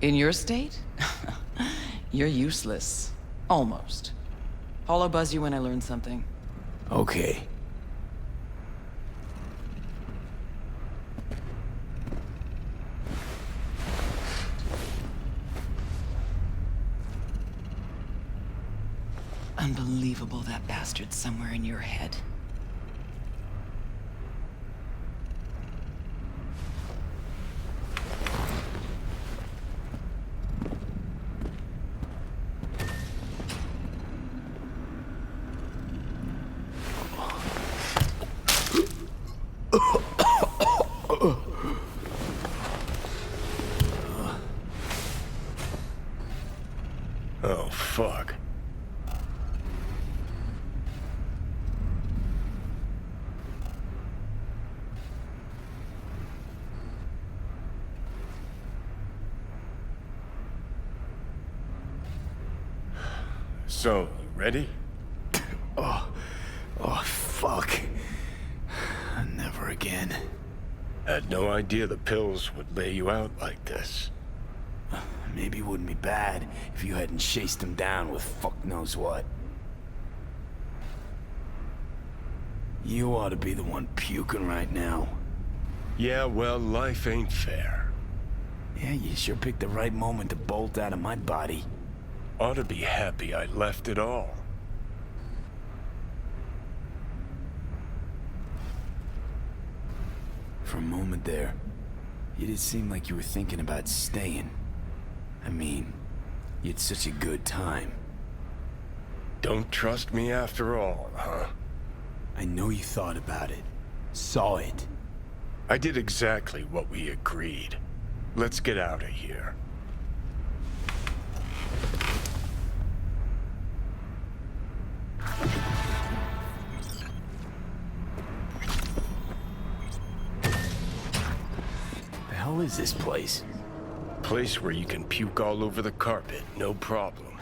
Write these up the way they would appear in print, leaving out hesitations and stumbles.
In your state? You're useless. Almost. I'll buzz you when I learn something. Okay. Unbelievable that bastard's somewhere in your head. Oh, fuck. So, you ready? Oh, fuck. Never again. Had no idea the pills would lay you out like this. Maybe it wouldn't be bad if you hadn't chased him down with fuck knows what. You ought to be the one puking right now. Yeah, well, life ain't fair. Yeah, you sure picked the right moment to bolt out of my body. Ought to be happy I left it all. For a moment there, you did seem like you were thinking about staying. I mean, you had such a good time. Don't trust me after all, huh? I know you thought about it. Saw it. I did exactly what we agreed. Let's get out of here. The hell is this place? Place where you can puke all over the carpet, no problem.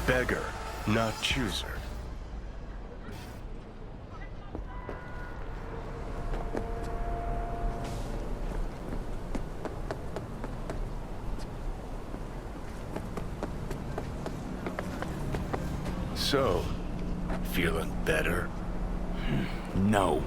Beggar, not chooser. So, feeling better? No.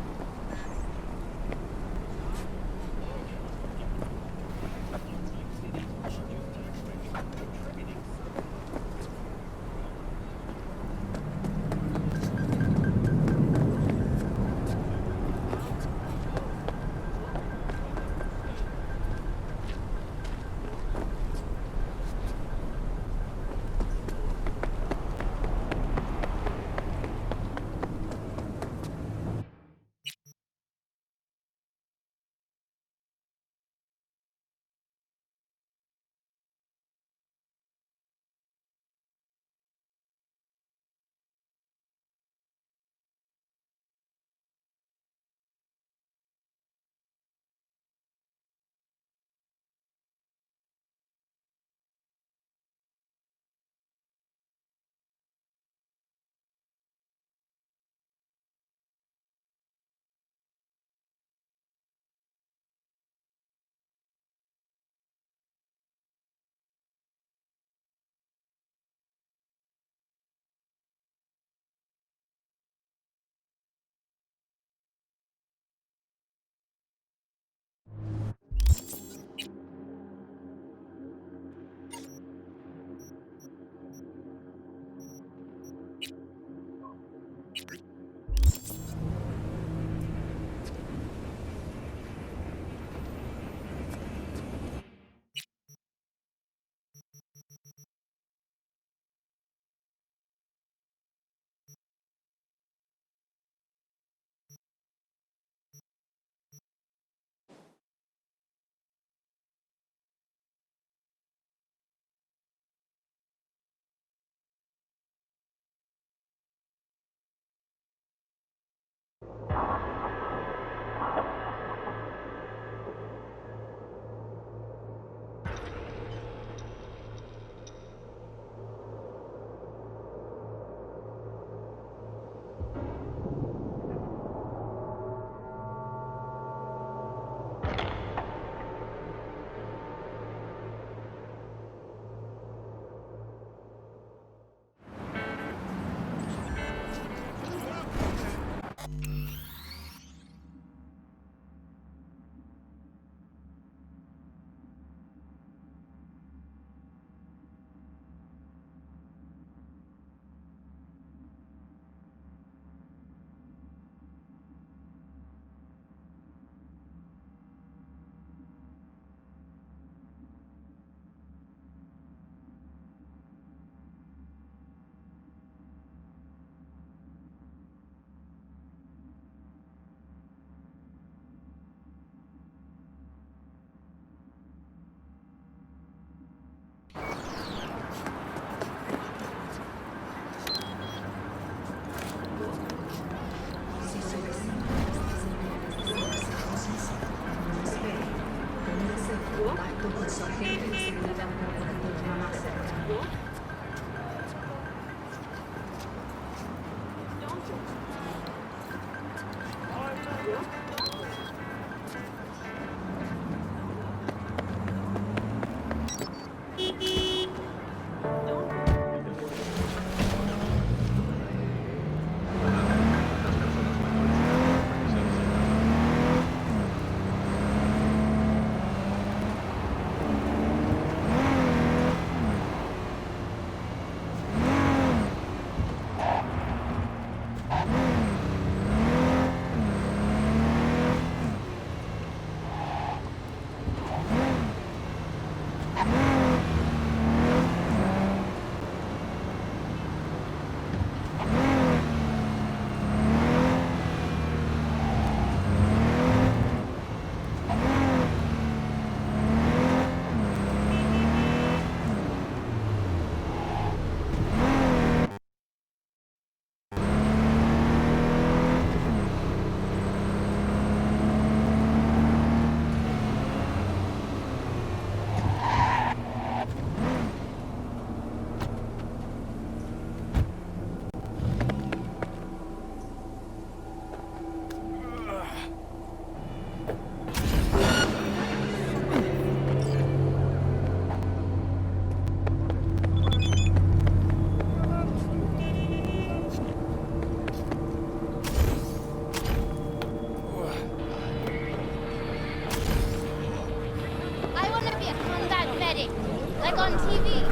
on TV.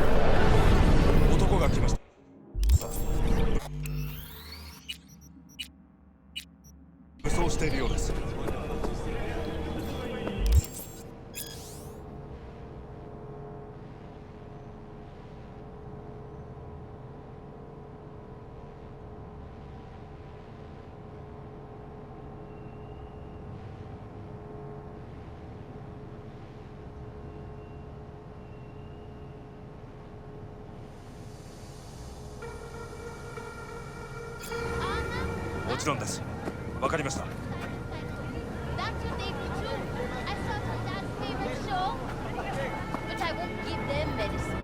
男が来ました。武装しているようです。もちろんです。わかりました。That's what they do too. I saw it on Dad's favorite show. But I won't give them medicine.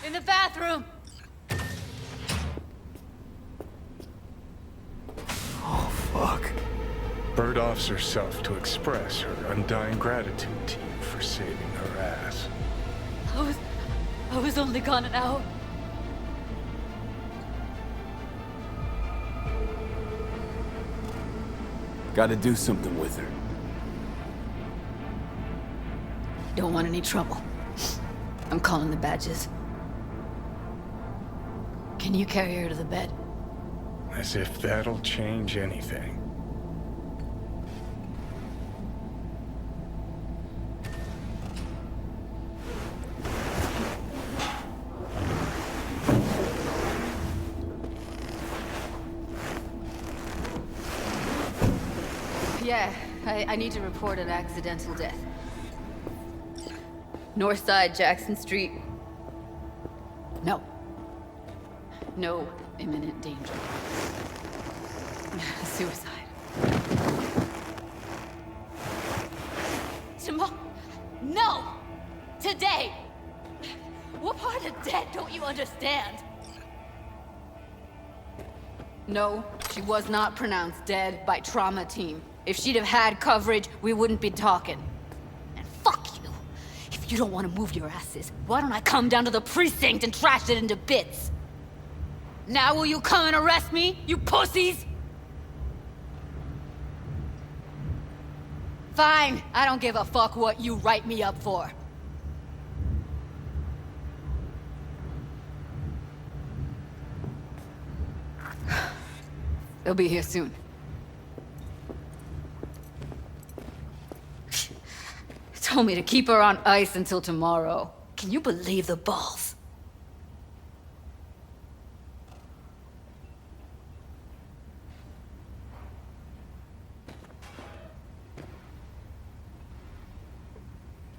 In the bathroom! Oh, fuck. Bird offs herself to express her undying gratitude to you for saving her ass. I was only gone an hour. Gotta do something with her. Don't want any trouble. I'm calling the badges. Can you carry her to the bed? As if that'll change anything. Yeah, I need to report an accidental death. North side, Jackson Street. No. No imminent danger. Suicide. Tomorrow? No! Today! What part of dead don't you understand? No, she was not pronounced dead by trauma team. If she'd have had coverage, we wouldn't be talking. And fuck you. If you don't want to move your asses, why don't I come down to the precinct and trash it into bits? Now will you come and arrest me, you pussies? Fine, I don't give a fuck what you write me up for. They'll be here soon. Told me to keep her on ice until tomorrow. Can you believe the balls?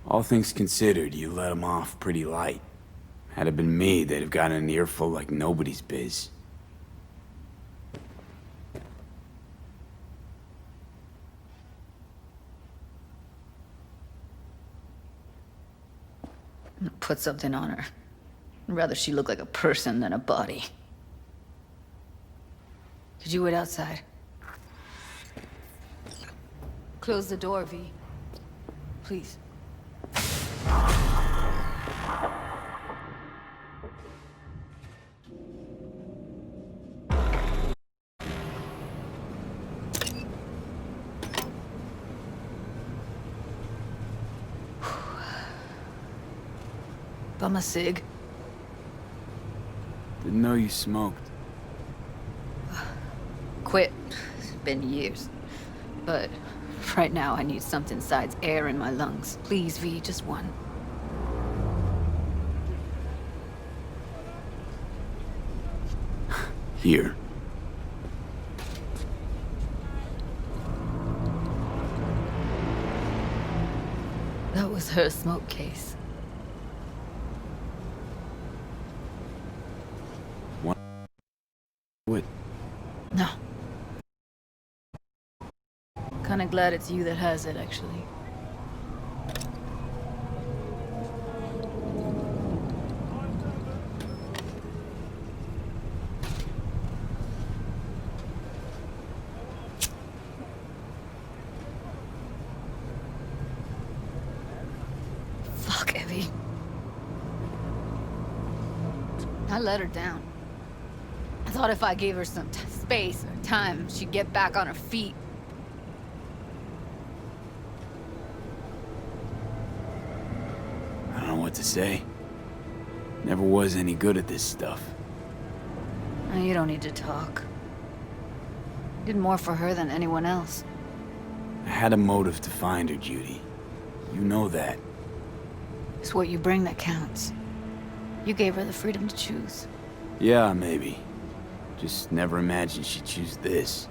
All things considered, you let him off pretty light. Had it been me, they'd have gotten an earful like nobody's biz. Put something on her. I'd rather she look like a person than a body. Could you wait outside? Close the door, V. Please. Bum a cig. Didn't know you smoked. Quit. It's been years. But right now I need something besides air in my lungs. Please, V, just one. Here. That was her smoke case. What? No. Kinda glad it's you that has it, actually. Fuck, Evie. I let her down. I thought if I gave her some space or time, she'd get back on her feet. I don't know what to say. Never was any good at this stuff. Oh, you don't need to talk. Did more for her than anyone else. I had a motive to find her, Judy. You know that. It's what you bring that counts. You gave her the freedom to choose. Yeah, maybe. Just never imagined she'd choose this.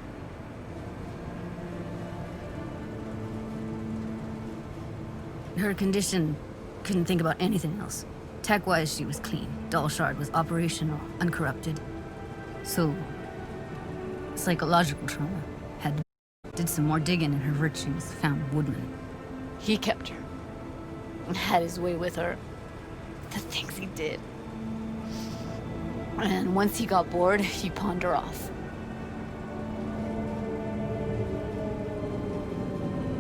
Her condition, couldn't think about anything else. Tech-wise, she was clean. Doll Shard was operational, uncorrupted. So, psychological trauma. Did some more digging and her virtues found Woodman. He kept her. And had his way with her. The things he did. And once he got bored, he pawned her off.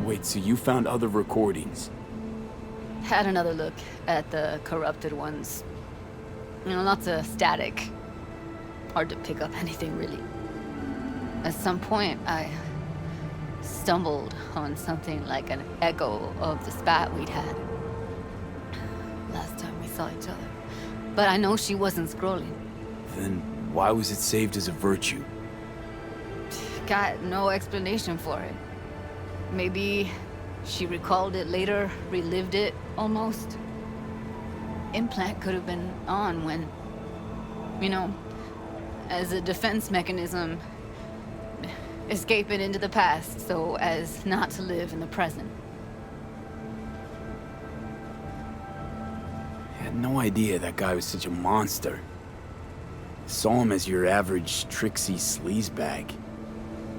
Wait, so you found other recordings? Had another look at the corrupted ones. You know, lots of static. Hard to pick up anything, really. At some point, I stumbled on something like an echo of the spat we'd had. last time we saw each other. But I know she wasn't scrolling. Then why was it saved as a virtue? Got no explanation for it. Maybe she recalled it later, relived it, almost. Implant could have been on when, you know, as a defense mechanism, escaping into the past so as not to live in the present. I had no idea that guy was such a monster. Saw him as your average tricksy sleazebag.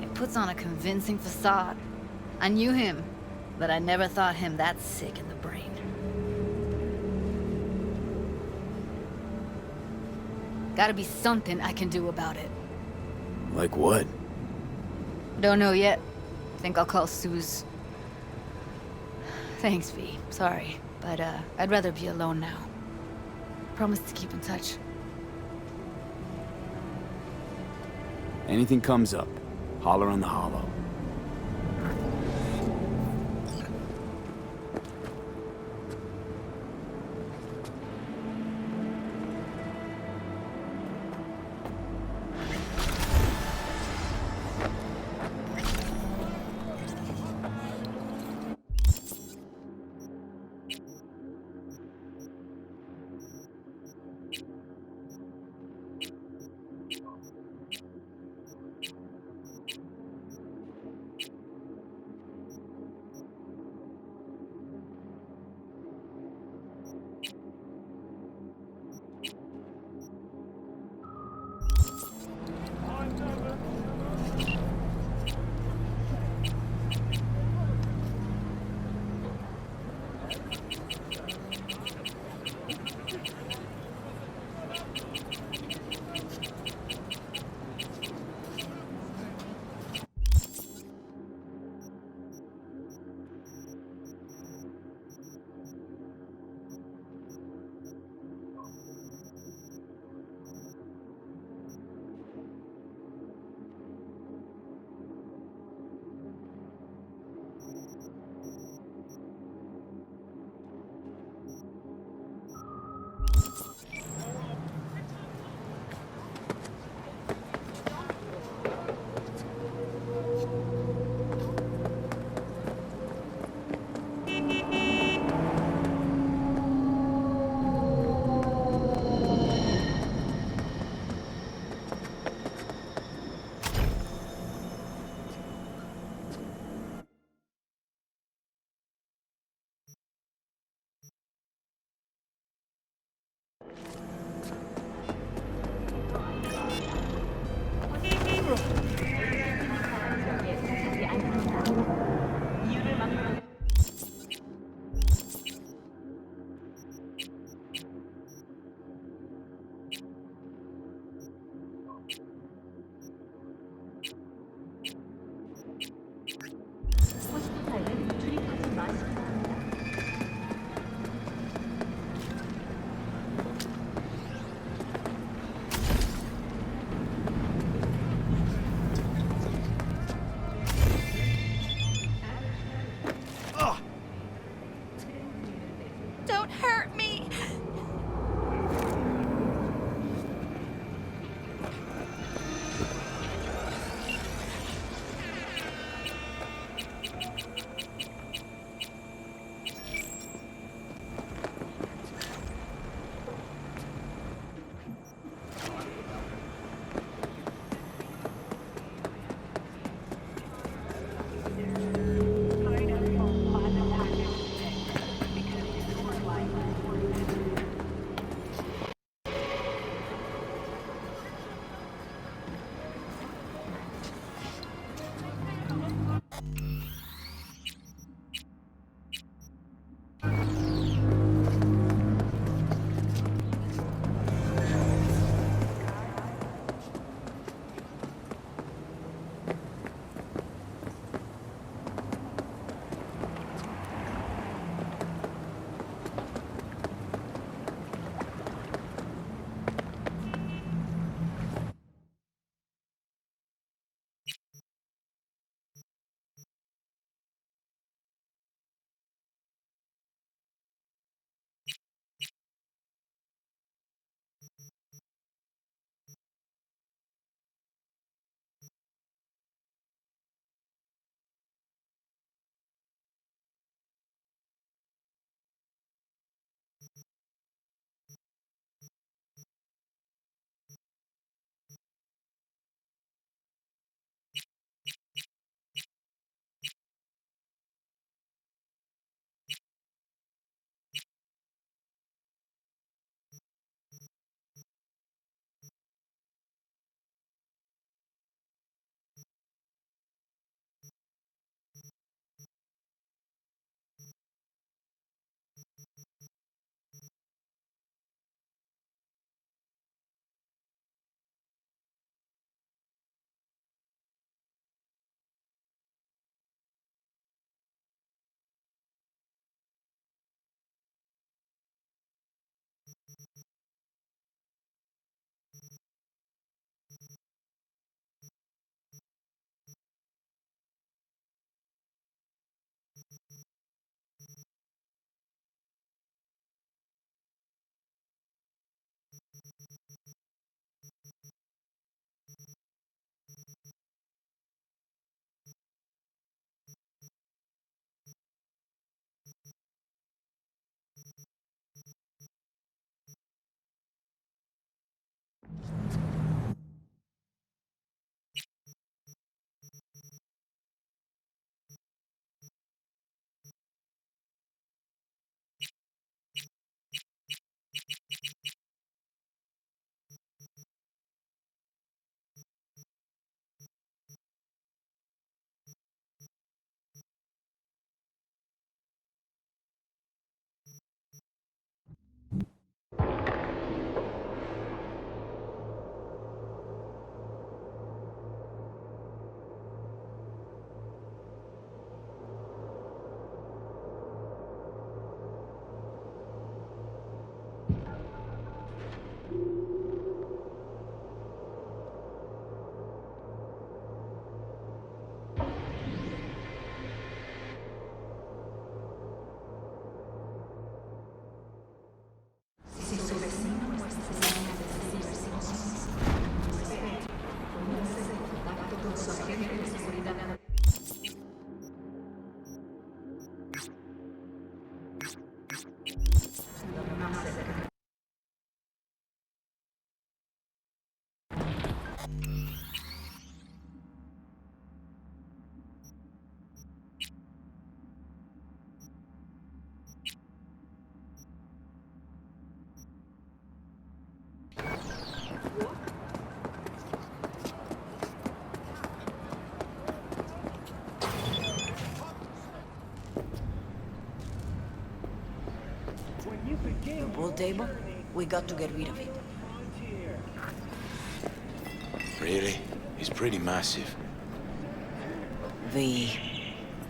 It puts on a convincing facade. I knew him, but I never thought him that sick in the brain. Gotta be something I can do about it. Like what? Don't know yet. Think I'll call Suze. Thanks, V. Sorry, but I'd rather be alone now. Promise to keep in touch. Anything comes up, holler on the holo. The pool table? We got to get rid of it. Really? He's pretty massive. V,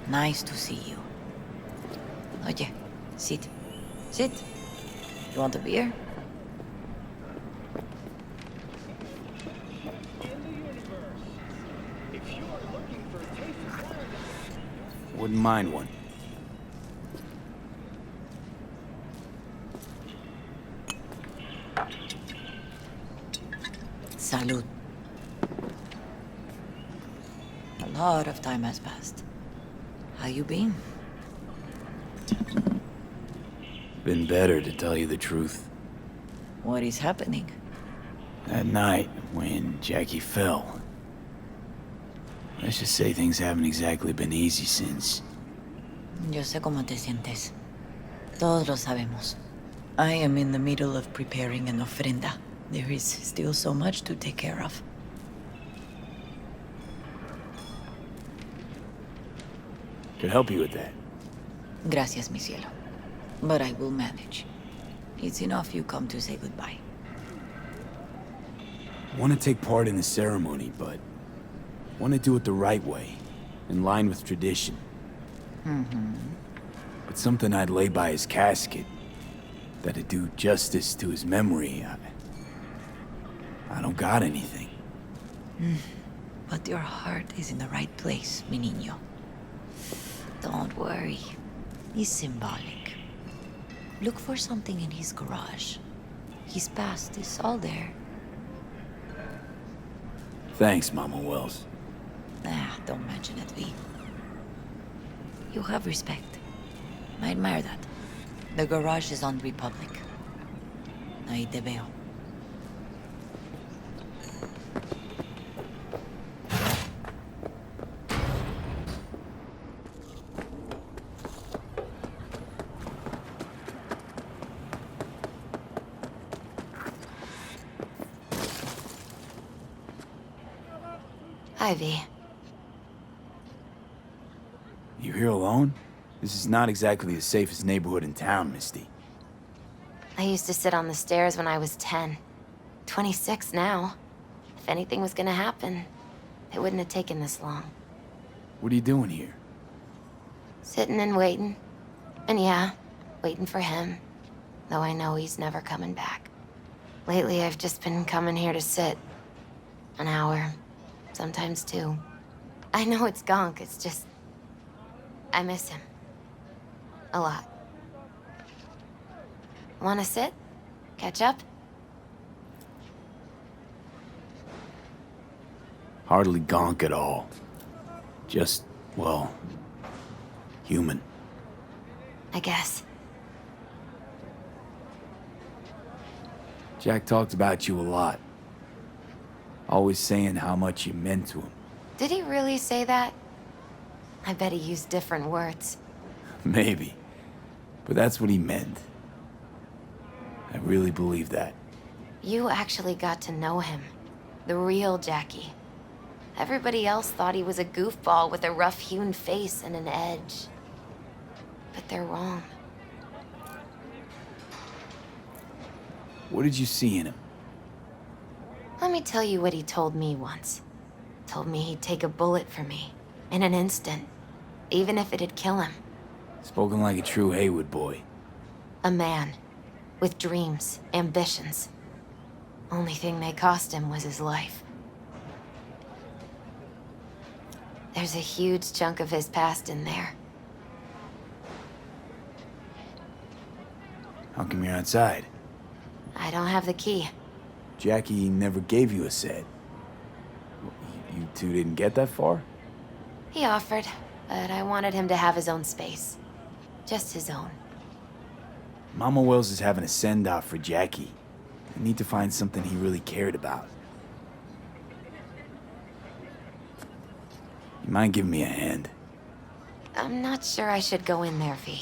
nice to see you. Oye, sit. Sit. You want a beer? Wouldn't mind one. Salud. A lot of time has passed. How you been? Been better, to tell you the truth. What is happening? That night, when Jackie fell. Let's just say things haven't exactly been easy since. Yo sé cómo te sientes. Todos lo sabemos. I am in the middle of preparing an ofrenda. There is still so much to take care of. Could help you with that. Gracias, mi cielo. But I will manage. It's enough you come to say goodbye. Want to take part in the ceremony, but want to do it the right way, in line with tradition. But something I'd lay by his casket, that'd do justice to his memory. I don't got anything. But your heart is in the right place, mi niño. Don't worry. It's symbolic. Look for something in his garage. His past is all there. Thanks, Mama Wells. Don't mention it, V. You have respect. I admire that. The garage is on Republic. Ahí te veo. Hi, V. You here alone? This is not exactly the safest neighborhood in town, Misty. I used to sit on the stairs when I was 10. 26 now. If anything was gonna happen, it wouldn't have taken this long. What are you doing here? Sitting and waiting. And yeah, waiting for him. Though I know he's never coming back. Lately, I've just been coming here to sit. An hour. Sometimes 2. I know it's gunk, it's just... I miss him. A lot. Wanna sit? Catch up? Hardly gonk at all. Just, well, human. I guess. Jack talked about you a lot. Always saying how much you meant to him. Did he really say that? I bet he used different words. Maybe. But that's what he meant. I really believe that. You actually got to know him. The real Jackie. Everybody else thought he was a goofball with a rough-hewn face and an edge. But they're wrong. What did you see in him? Let me tell you what he told me once. Told me he'd take a bullet for me. In an instant. Even if it'd kill him. Spoken like a true Haywood boy. A man. With dreams, ambitions. Only thing they cost him was his life. There's a huge chunk of his past in there. How come you're outside? I don't have the key. Jackie never gave you a set. You two didn't get that far? He offered, but I wanted him to have his own space. Just his own. Mama Wells is having a send-off for Jackie. I need to find something he really cared about. You mind giving me a hand? I'm not sure I should go in there, V.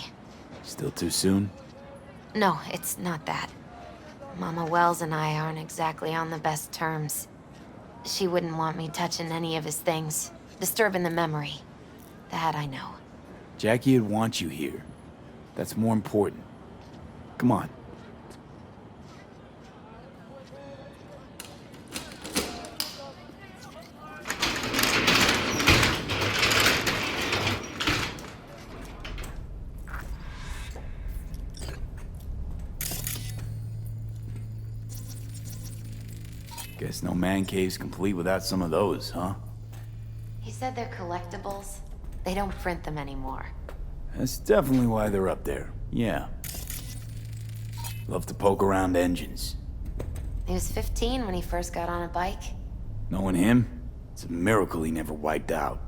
Still too soon? No, it's not that. Mama Wells and I aren't exactly on the best terms. She wouldn't want me touching any of his things, disturbing the memory. That I know. Jackie'd want you here. That's more important. Come on. Guess no man cave's complete without some of those, huh? He said they're collectibles. They don't print them anymore. That's definitely why they're up there. Yeah. Love to poke around engines. He was 15 when he first got on a bike. Knowing him, it's a miracle he never wiped out.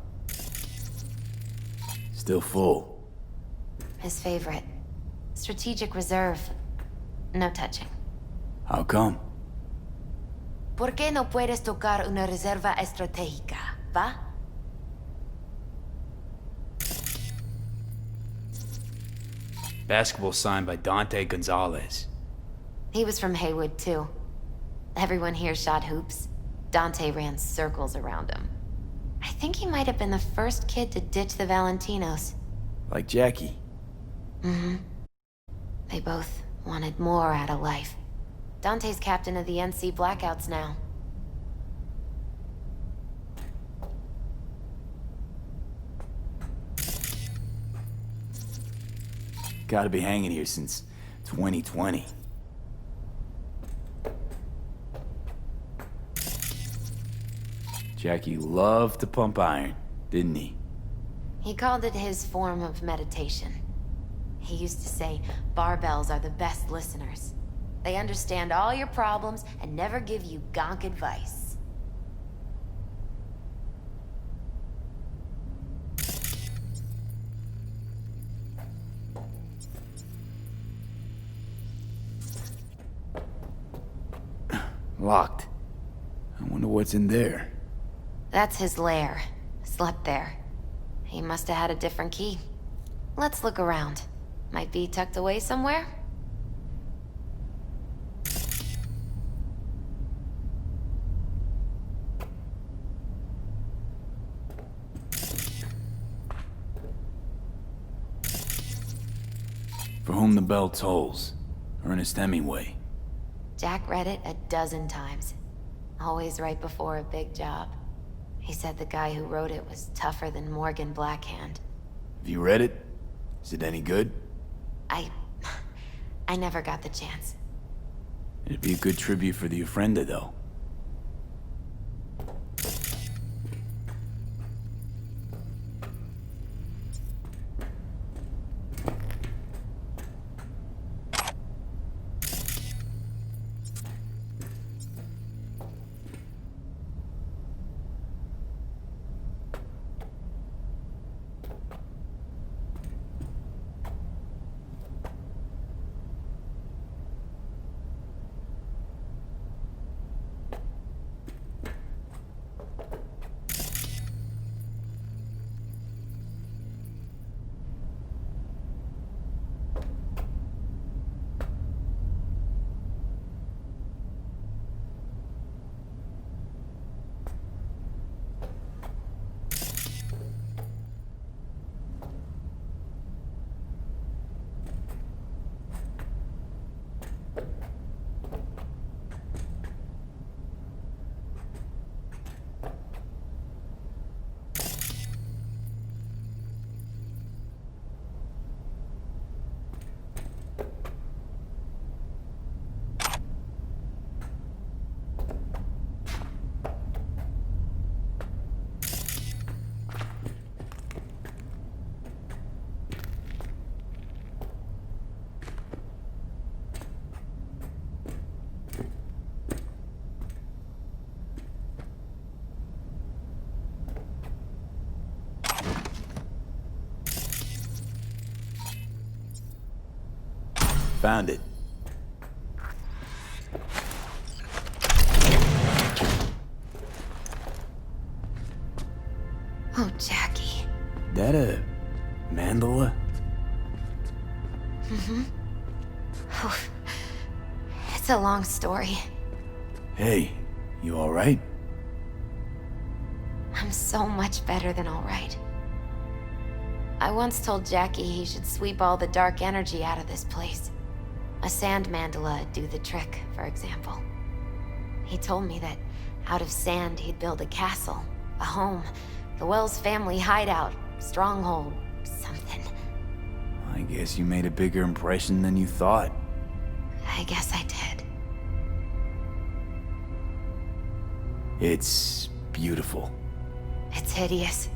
Still full. His favorite. Strategic reserve. No touching. How come? ¿Por qué no puedes tocar una reserva estratégica, va? Basketball signed by Dante Gonzalez. He was from Haywood, too. Everyone here shot hoops. Dante ran circles around him. I think he might have been the first kid to ditch the Valentinos. Like Jackie. Mm-hmm. They both wanted more out of life. Dante's captain of the NC Blackouts now. Gotta be hanging here since 2020. Jackie loved to pump iron, didn't he? He called it his form of meditation. He used to say, barbells are the best listeners. They understand all your problems and never give you gonk advice. Locked. I wonder what's in there. That's his lair. Slept there. He must have had a different key. Let's look around. Might be tucked away somewhere? For whom the bell tolls. Ernest Hemingway. Jack read it a dozen times. Always right before a big job. He said the guy who wrote it was tougher than Morgan Blackhand. Have you read it? Is it any good? I never got the chance. It'd be a good tribute for the Ofrenda, though. Found it. Oh, Jackie. That a mandala? Mm-hmm. Oh, it's a long story. Hey, you alright? I'm so much better than alright. I once told Jackie he should sweep all the dark energy out of this place. A sand mandala'd do the trick, for example. He told me that out of sand he'd build a castle, a home, the Wells family hideout, stronghold, something. I guess you made a bigger impression than you thought. I guess I did. It's beautiful. It's hideous.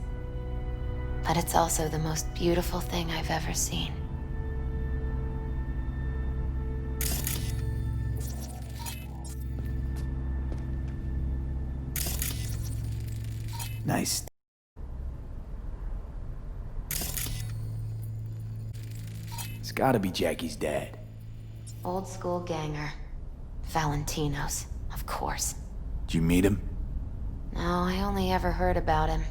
But it's also the most beautiful thing I've ever seen. Nice. It's gotta be Jackie's dad. Old school ganger. Valentino's, of course. Did you meet him? No, I only ever heard about him.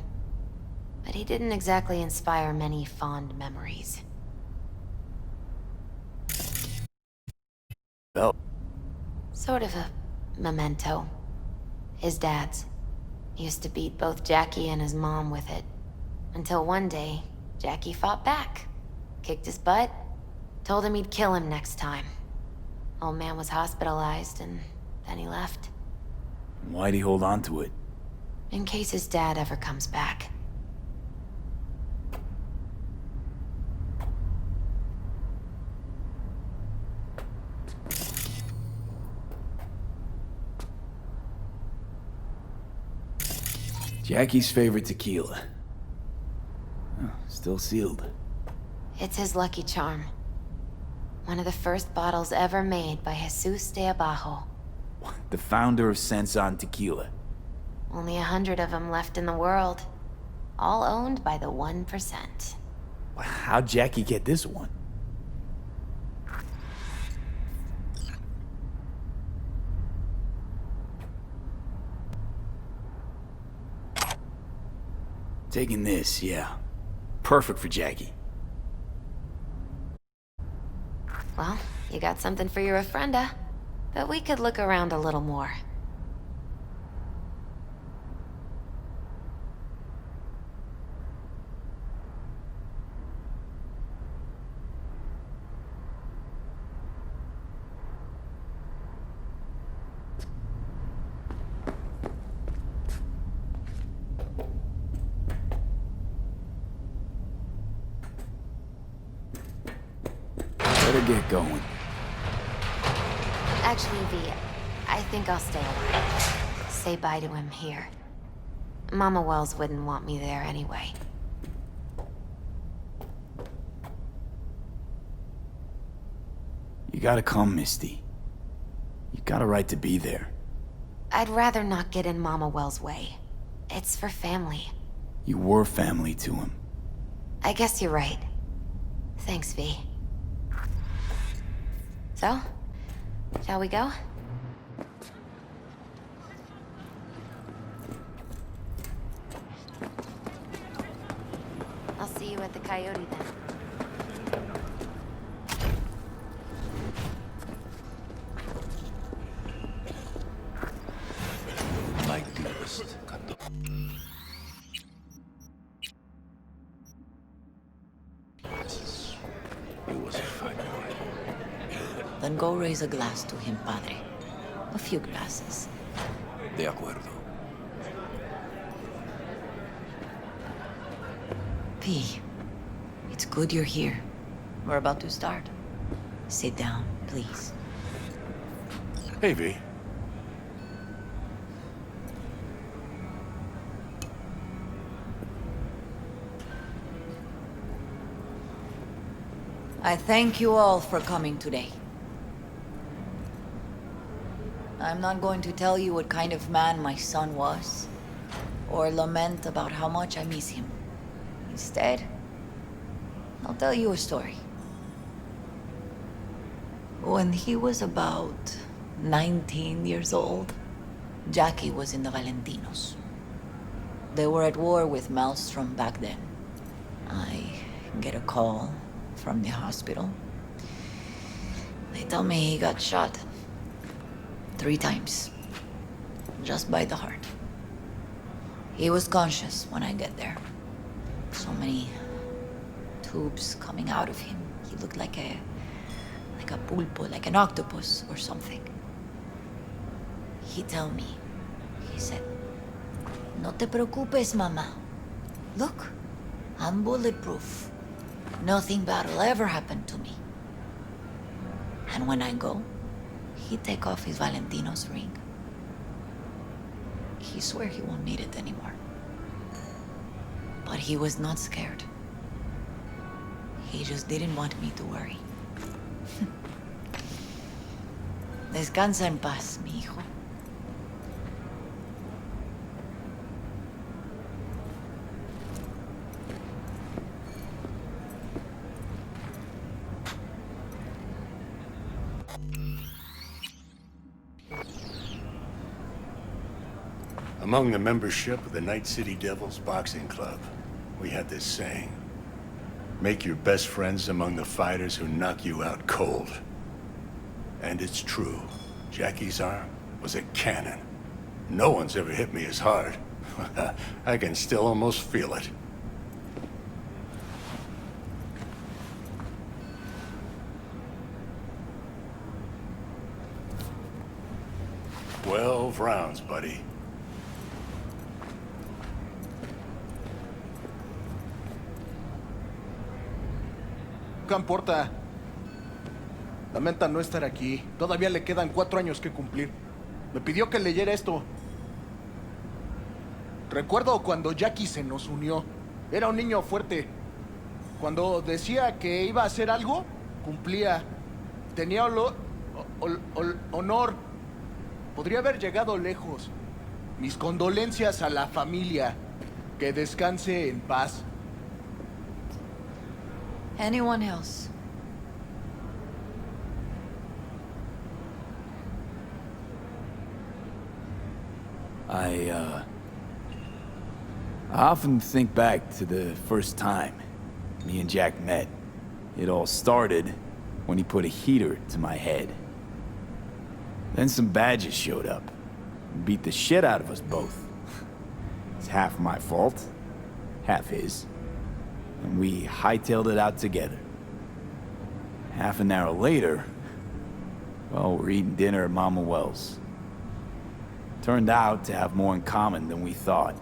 But he didn't exactly inspire many fond memories. Well, Sort of a memento. His dad's. Used to beat both Jackie and his mom with it. Until one day, Jackie fought back. Kicked his butt. Told him he'd kill him next time. Old man was hospitalized, and then he left. why'd he hold on to it? In case his dad ever comes back. Jackie's favorite tequila. Oh, still sealed. It's his lucky charm. One of the first bottles ever made by Jesus de Abajo. The founder of Sensan Tequila. Only 100 of them left in the world. All owned by the 1%. How'd Jackie get this one? Taking this, yeah. Perfect for Jackie. Well, you got something for your ofrenda. But we could look around a little more. Better get going. Actually, V, I think I'll stay a while. Say bye to him here. Mama Wells wouldn't want me there anyway. You gotta come, Misty. You got a right to be there. I'd rather not get in Mama Wells' way. It's for family. You were family to him. I guess you're right. Thanks, V. So, shall we go? I'll see you at the Coyote then. Like dearest. He was a fine boy. Then go raise a glass to him, Padre. A few glasses. De acuerdo. P, it's good you're here. We're about to start. Sit down, please. Hey, V. I thank you all for coming today. I'm not going to tell you what kind of man my son was, or lament about how much I miss him. Instead, I'll tell you a story. When he was about 19 years old, Jackie was in the Valentinos. They were at war with Maelstrom back then. I get a call from the hospital. They tell me he got shot 3 times, just by the heart. He was conscious when I get there. So many tubes coming out of him. He looked like a pulpo, like an octopus or something. He told me, he said, "No te preocupes, mama. Look, I'm bulletproof. Nothing bad will ever happen to me." And when I go, he take off his Valentino's ring. He swear he won't need it anymore. But he was not scared. He just didn't want me to worry. Descansa en paz, mi hijo. Among the membership of the Night City Devils Boxing Club, we had this saying: make your best friends among the fighters who knock you out cold. And it's true. Jackie's arm was a cannon. No one's ever hit me as hard. I can still almost feel it. "12 rounds, buddy." No importa. Lamenta no estar aquí. Todavía le quedan 4 años que cumplir. Me pidió que leyera esto. Recuerdo cuando Jackie se nos unió. Era un niño fuerte. Cuando decía que iba a hacer algo, cumplía. Tenía honor. Podría haber llegado lejos. Mis condolencias a la familia. Que descanse en paz. Anyone else? I often think back to the first time me and Jack met. It all started when he put a heater to my head. Then some badges showed up and beat the shit out of us both. It's half my fault, half his. And we hightailed it out together. Half an hour later, well, we're eating dinner at Mama Wells. Turned out to have more in common than we thought.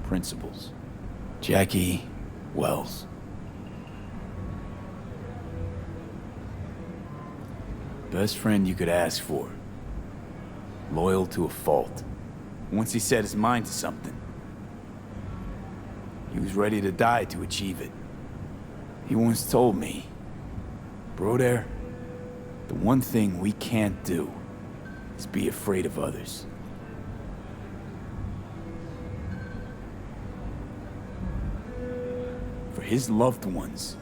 Principles. Jackie Wells. Best friend you could ask for. Loyal to a fault. Once he set his mind to something, he was ready to die to achieve it. He once told me, "Broder, the one thing we can't do is be afraid of others." For his loved ones,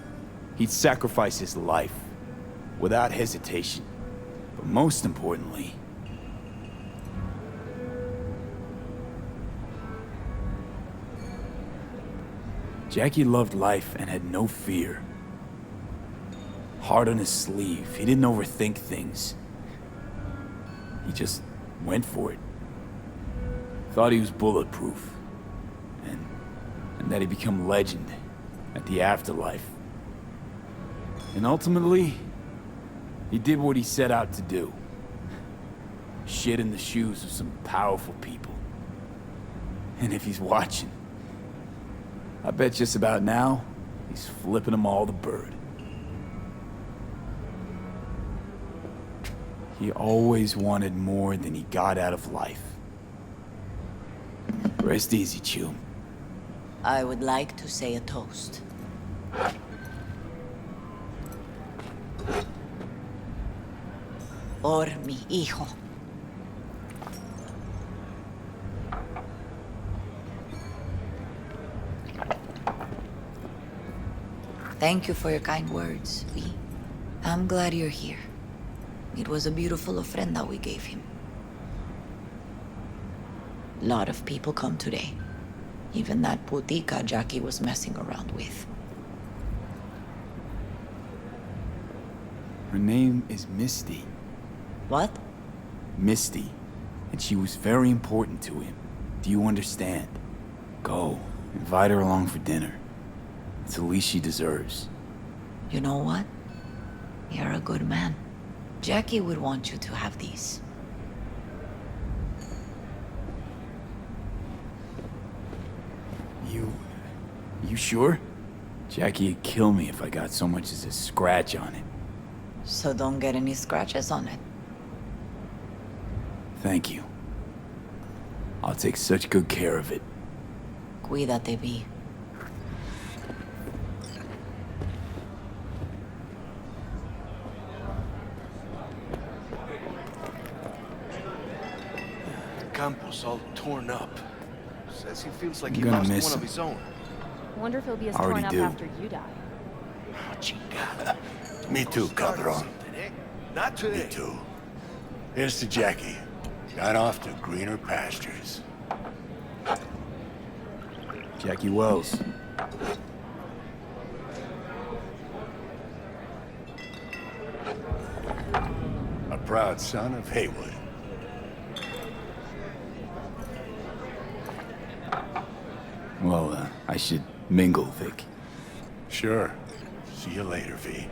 he'd sacrifice his life without hesitation. But most importantly, Jackie loved life and had no fear. Heart on his sleeve, he didn't overthink things. He just went for it. Thought he was bulletproof. And that he'd become legend at the afterlife. And ultimately, he did what he set out to do. Shit in the shoes of some powerful people. And if he's watching, I bet just about now, he's flipping them all the bird. He always wanted more than he got out of life. Rest easy, Chum. I would like to say a toast. Por mi hijo. Thank you for your kind words, V. I'm glad you're here. It was a beautiful ofrenda we gave him. A lot of people come today. Even that putica Jackie was messing around with. Her name is Misty. What? Misty. And she was very important to him. Do you understand? Go. Invite her along for dinner. It's the least she deserves. You know what? You're a good man. Jackie would want you to have these. You sure? Jackie'd kill me if I got so much as a scratch on it. So don't get any scratches on it. Thank you. I'll take such good care of it. Cuídate, V. Campos all torn up. Says he feels like I'm he gonna lost miss one of him. his own. Wonder if he'll be as Already torn up do. after you die. Oh, chingada. Me too, cabron. Not today. Me too. Here's to Jackie. Got off to greener pastures. Jackie Wells. A proud son of Haywood. Well, I should mingle, Vic. Sure. See you later, V.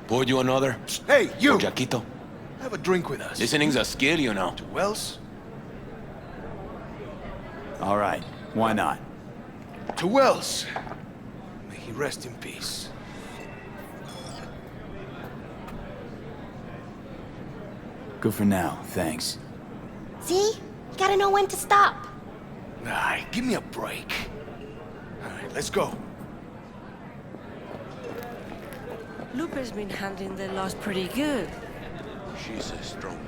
Pour you another? Hey, you! Jaquito. Have a drink with us. Listening's a skill, you know. To Wells? All right, why not? To Wells. May he rest in peace. Good for now, thanks. See? You gotta know when to stop. Nah, give me a break. All right, let's go. Lupe's been handling the loss pretty good. She's a strong.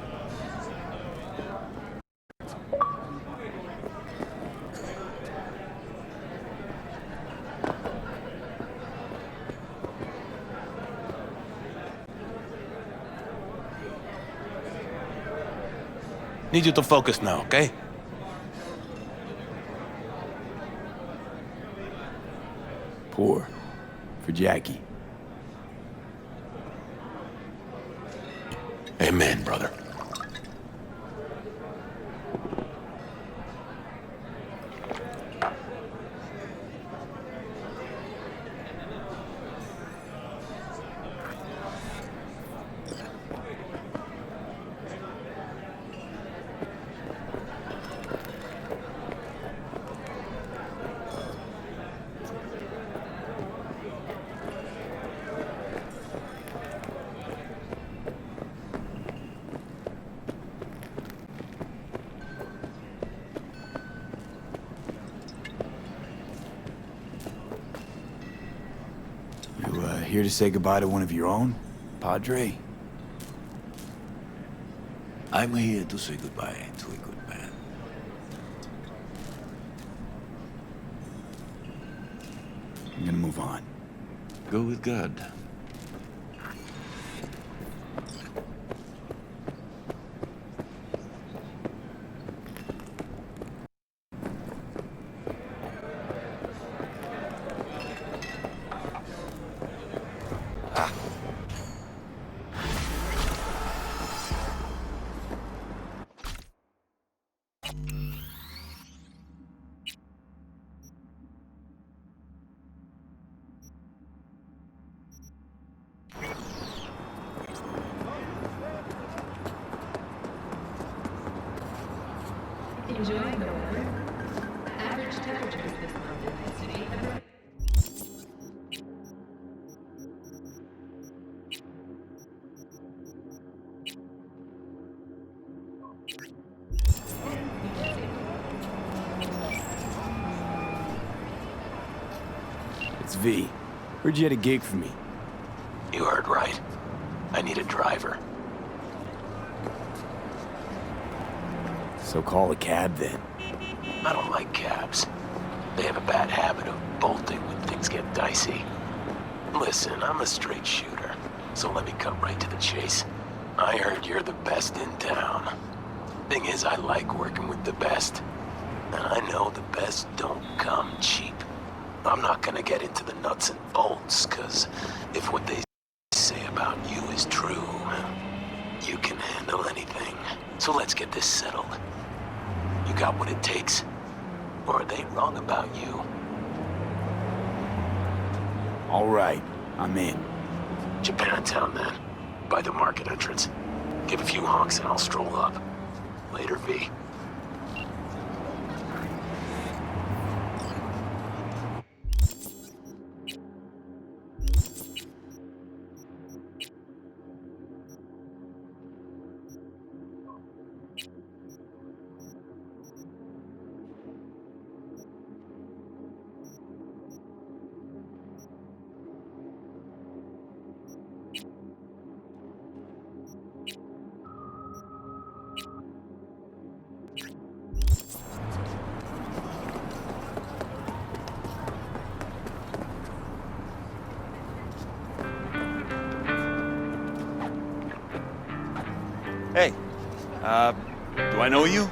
Need you to focus now, okay? Pour. For Jackie. Amen, brother. You, here to say goodbye to one of your own, Padre? I'm here to say goodbye to a good man. I'm gonna move on. Go with God. Enjoying the weather? Average temperatures this month in the city. It's V. Heard you had a gig for me. You heard right. I need a driver. So call a cab then. I don't like cabs. They have a bad habit of bolting when things get dicey. Listen, I'm a straight shooter, so let me cut right to the chase. I heard you're the best in town. Thing is, I like working with the best. And I know the best don't come cheap. I'm not gonna get into the nuts and bolts, cause if what they say about you is true, you can handle anything. So let's get this settled. You got what it takes? Or are they wrong about you? All right, I'm in. Japantown, then. By the market entrance. Give a few honks and I'll stroll up. Later, V. Hey, do I know you?